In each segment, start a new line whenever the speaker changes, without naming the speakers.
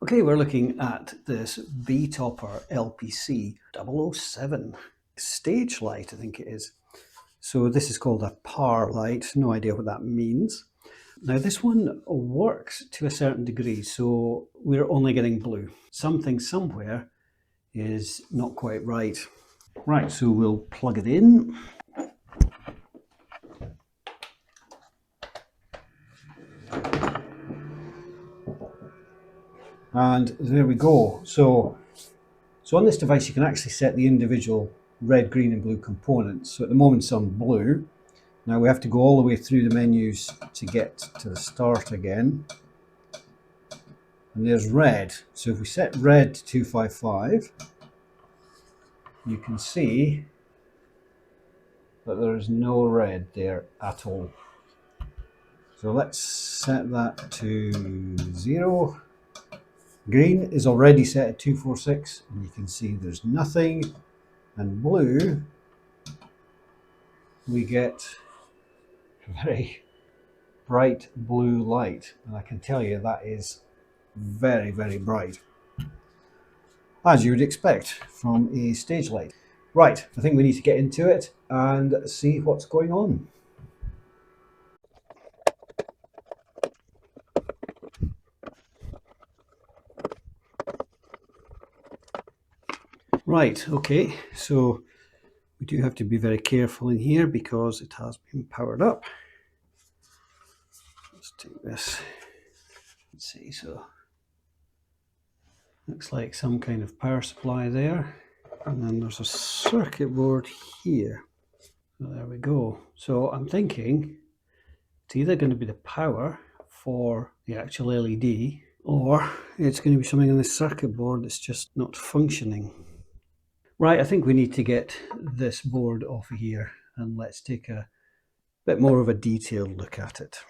Okay, we're looking at this Betopper LPC 007 stage light, I think it is. So this is called a power light, no idea what that means. Now this one works to a certain degree, so we're only getting blue. Something somewhere is not quite right. Right, so we'll plug it in. And there we go. So on this device you can actually set the individual red, green and blue components. So at the moment it's on blue. Now we have to go all the way through the menus to get to the start again. And there's red. So if we set red to 255, you can see that there is no red there at all. So let's set that to 0. Green is already set at 246, and you can see there's nothing. And blue, we get a very bright blue light. And I can tell you that is very, very bright, as you would expect from a stage light. Right, I think we need to get into it and see what's going on. Right, okay, so we do have to be very careful in here because it has been powered up. Let's take this. Let's see, so looks like some kind of power supply there. And then there's a circuit board here. So there we go. So I'm thinking it's either going to be the power for the actual LED, or it's going to be something on the circuit board that's just not functioning. Right, I think we need to get this board off of here and let's take a bit more of a detailed look at it.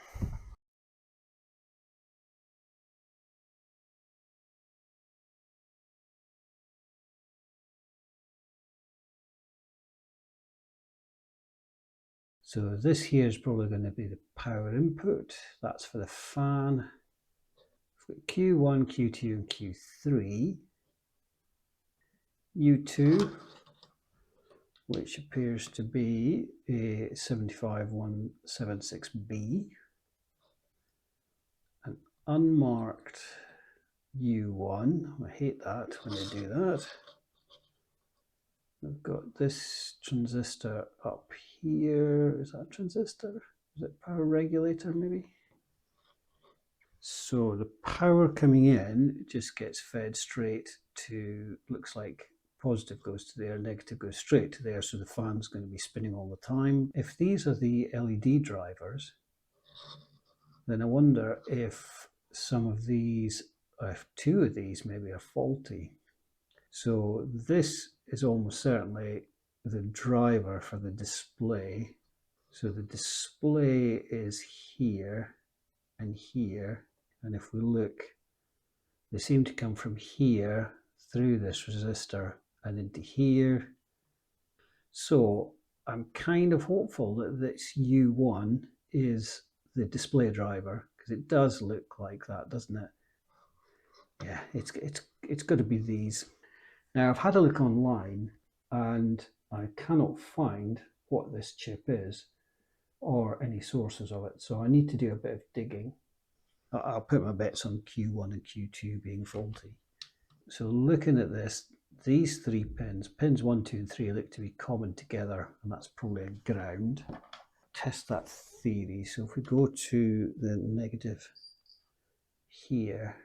So this here is probably going to be the power input. That's for the fan. We've got Q1, Q2 and Q3. U2, which appears to be a 75176B. An unmarked U1. I hate that when they do that. We've got this transistor up here. Is that a transistor? Is it power regulator maybe? So the power coming in just gets fed straight to, looks like positive goes to there, negative goes straight to there, so the fan's going to be spinning all the time. If these are the LED drivers, then I wonder if some of these, if two of these maybe are faulty. So this is almost certainly the driver for the display. So the display is here and here. And if we look, they seem to come from here through this resistor and into here. So I'm kind of hopeful that this U1 is the display driver, because it does look like that, doesn't it? Yeah, it's got to be these. Now I've had a look online and I cannot find what this chip is or any sources of it, so I need to do a bit of digging. I'll put my bets on Q1 and Q2 being faulty. So looking at this, these three pins, pins 1, 2 and 3 look to be common together, and that's probably a ground. Test that theory. So if we go to the negative here,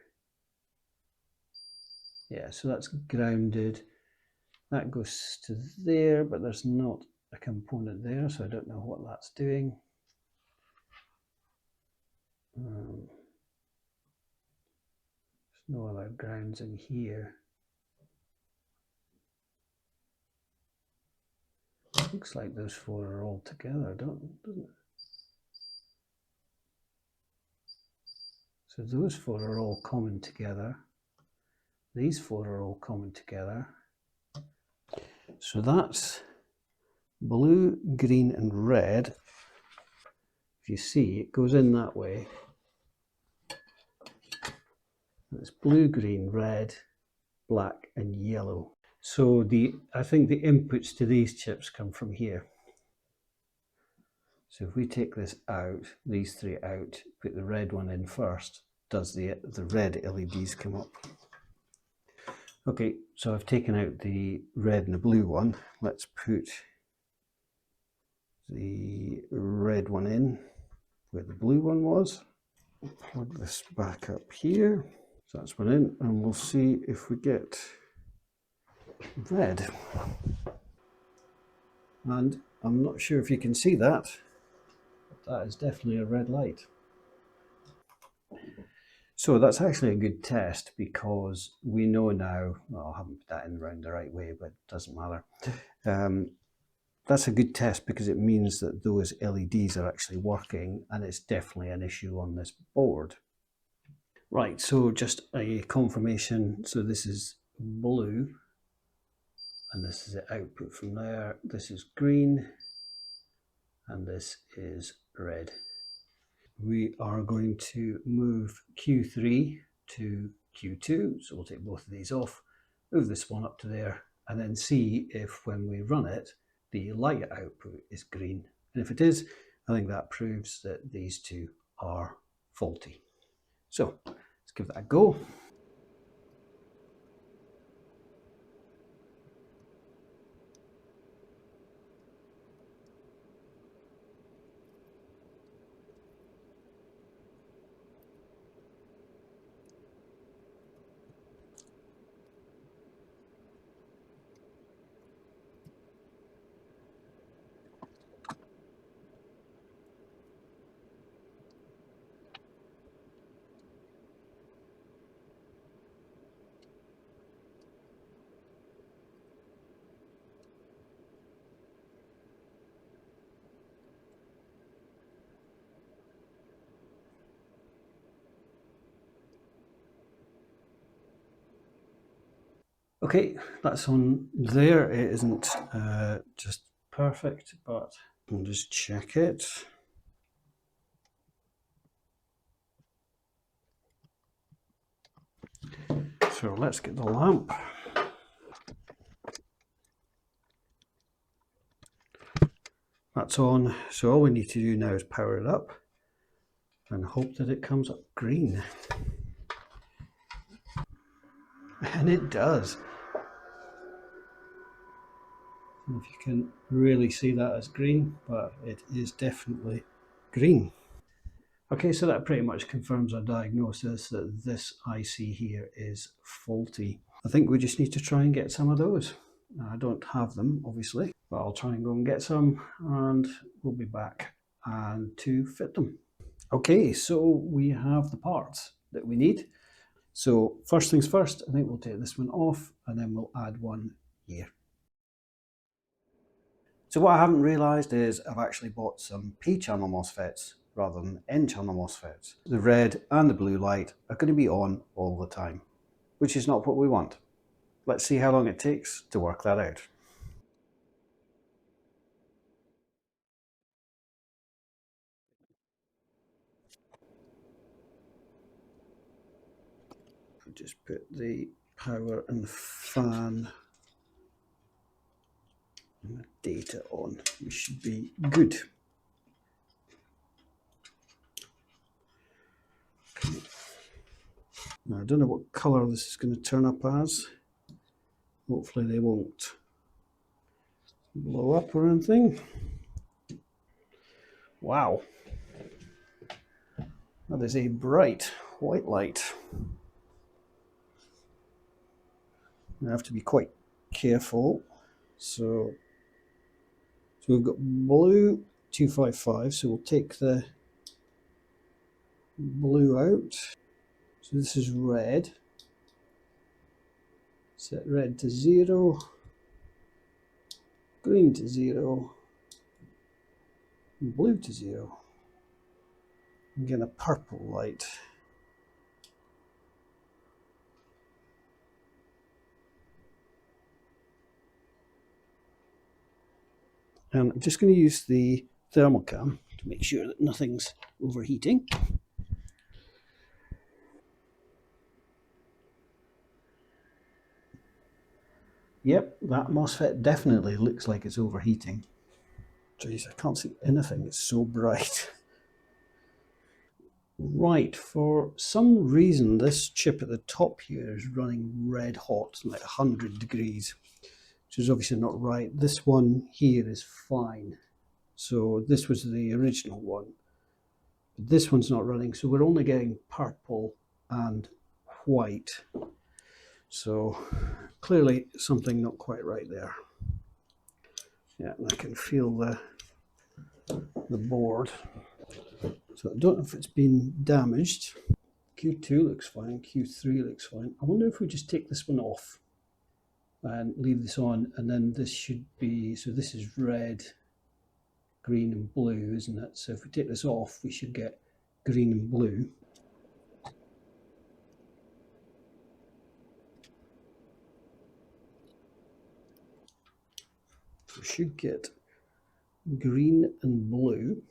yeah, so that's grounded. That goes to there, but there's not a component there, so I don't know what that's doing. There's no other grounds in here. It looks like those four are all together, doesn't it? So those four are all common together. These four are all common together. So that's blue, green and red. If you see, it goes in that way. It's blue, green, red, black and yellow. So I think the inputs to these chips come from here. So if we take this out, these three out, put the red one in first, does the red LEDs come up? Okay, so I've taken out the red and the blue one. Let's put the red one in where the blue one was. Plug this back up here. So that's one in, and we'll see if we get red. And I'm not sure if you can see that, but that is definitely a red light. So that's actually a good test because we know now, well, I haven't put that in around the right way, but it doesn't matter. That's a good test because it means that those LEDs are actually working, and it's definitely an issue on this board. Right, so just a confirmation. So this is blue, and this is the output from there. This is green, and this is red. We are going to move Q3 to Q2, so we'll take both of these off, move this one up to there, and then see if when we run it, the light output is green. And if it is, I think that proves that these two are faulty. So let's give that a go. Okay, that's on there. It isn't just perfect, but we'll just check it. So let's get the lamp. That's on. So all we need to do now is power it up and hope that it comes up green. And it does. If you can really see that as green, but it is definitely green. Okay, so that pretty much confirms our diagnosis that this IC here is faulty. I think we just need to try and get some of those. I don't have them, obviously, but I'll try and go and get some, and we'll be back and to fit them. Okay, so we have the parts that we need. So first things first, I think we'll take this one off, and then we'll add one here. So what I haven't realised is I've actually bought some P-channel MOSFETs rather than N-channel MOSFETs. The red and the blue light are going to be on all the time, which is not what we want. Let's see how long it takes to work that out. I'll just put the power and fan and the data on. We should be good. Okay. Now I don't know what colour this is going to turn up as. Hopefully they won't blow up or anything. Wow, that is a bright white light. I have to be quite careful. So we've got blue 255, so we'll take the blue out. So this is red. Set red to 0, green to 0, blue to 0. And get a purple light. And I'm just going to use the thermal cam to make sure that nothing's overheating. Yep, that MOSFET definitely looks like it's overheating. Jeez, I can't see anything, it's so bright. Right, for some reason this chip at the top here is running red hot, like 100 degrees, which is obviously not right. This one here is fine. So this was the original one. But this one's not running, so we're only getting purple and white. So clearly something not quite right there. Yeah, and I can feel the board. So I don't know if it's been damaged. Q2 looks fine, Q3 looks fine. I wonder if we just take this one off and leave this on, and then this should be, so this is red, green and blue, isn't it? So if we take this off, we should get green and blue. We should get green and blue.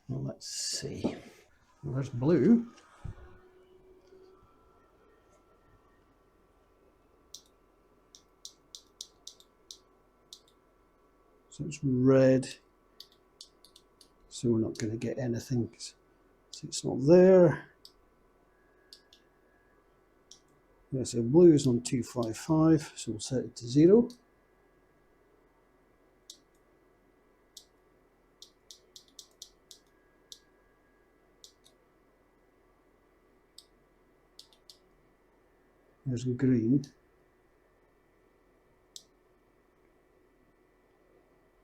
Well, let's see. Well, there's blue. So it's red. So we're not going to get anything. So it's not there. Yeah, so blue is on 255, so we'll set it to 0. There's green.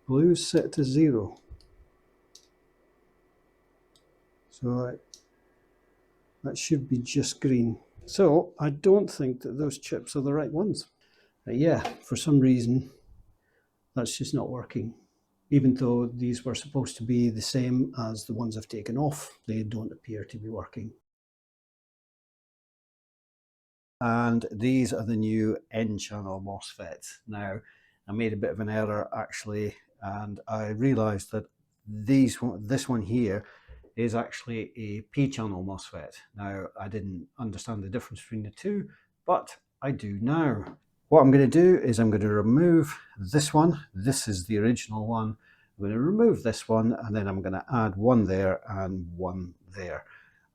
Blue is set to 0. So that should be just green. So I don't think that those chips are the right ones. But yeah, for some reason, that's just not working. Even though these were supposed to be the same as the ones I've taken off, they don't appear to be working. And these are the new N-channel MOSFETs. Now, I made a bit of an error actually, and I realized that this one here is actually a P-channel MOSFET. Now, I didn't understand the difference between the two, but I do now. What I'm going to do is I'm going to remove this one. This is the original one. I'm going to remove this one, and then I'm going to add one there and one there.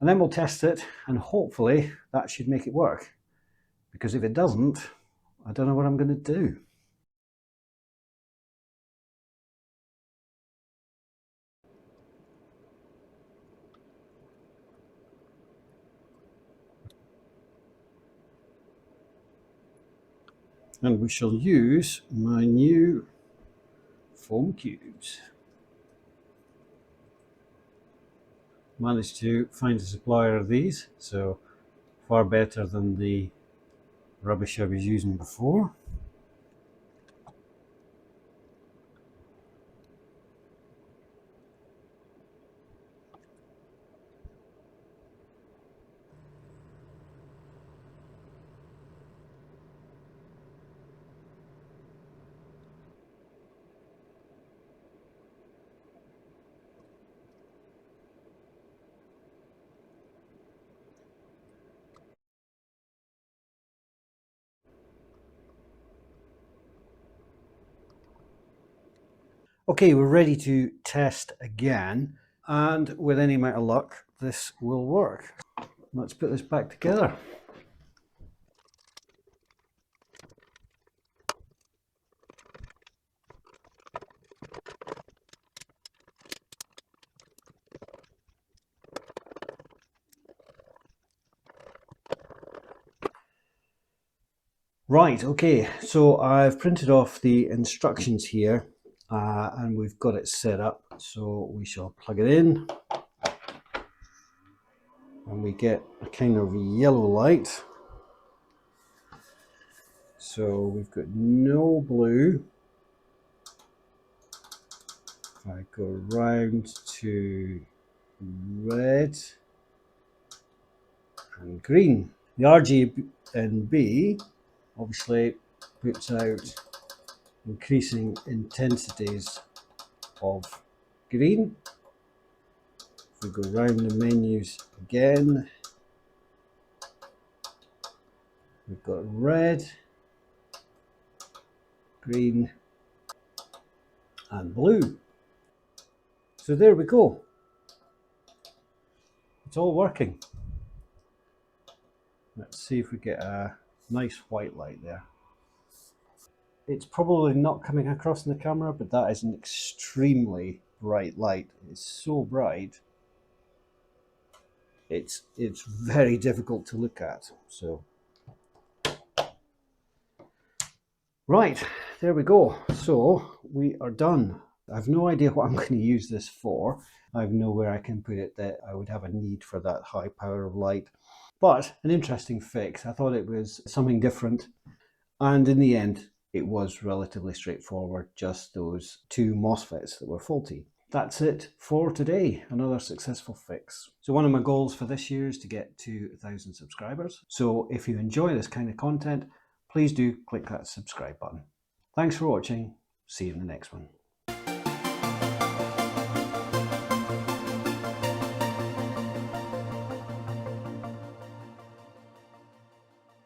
And then we'll test it, and hopefully that should make it work. Because if it doesn't, I don't know what I'm going to do. And we shall use my new foam cubes. Managed to find a supplier of these, so far better than the rubbish I was using before. Okay, we're ready to test again, and with any amount of luck, this will work. Let's put this back together. Right, okay, so I've printed off the instructions here and we've got it set up. So we shall plug it in and we get a kind of yellow light. So we've got no blue. If I go round to red and green. The RGB obviously puts out increasing intensities of green, If we go round the menus again, we've got red, green and blue. So there we go. It's all working. Let's see if we get a nice white light there. It's probably not coming across in the camera, but that is an extremely bright light. It's so bright, it's very difficult to look at. So, right, there we go. So we are done. I've no idea what I'm going to use this for. I have nowhere I can put it that I would have a need for that high power of light. But an interesting fix. I thought it was something different. And in the end, it was relatively straightforward, just those two MOSFETs that were faulty. That's it for today, another successful fix. So one of my goals for this year is to get to 1,000 subscribers. So if you enjoy this kind of content, please do click that subscribe button. Thanks for watching. See you in the next one.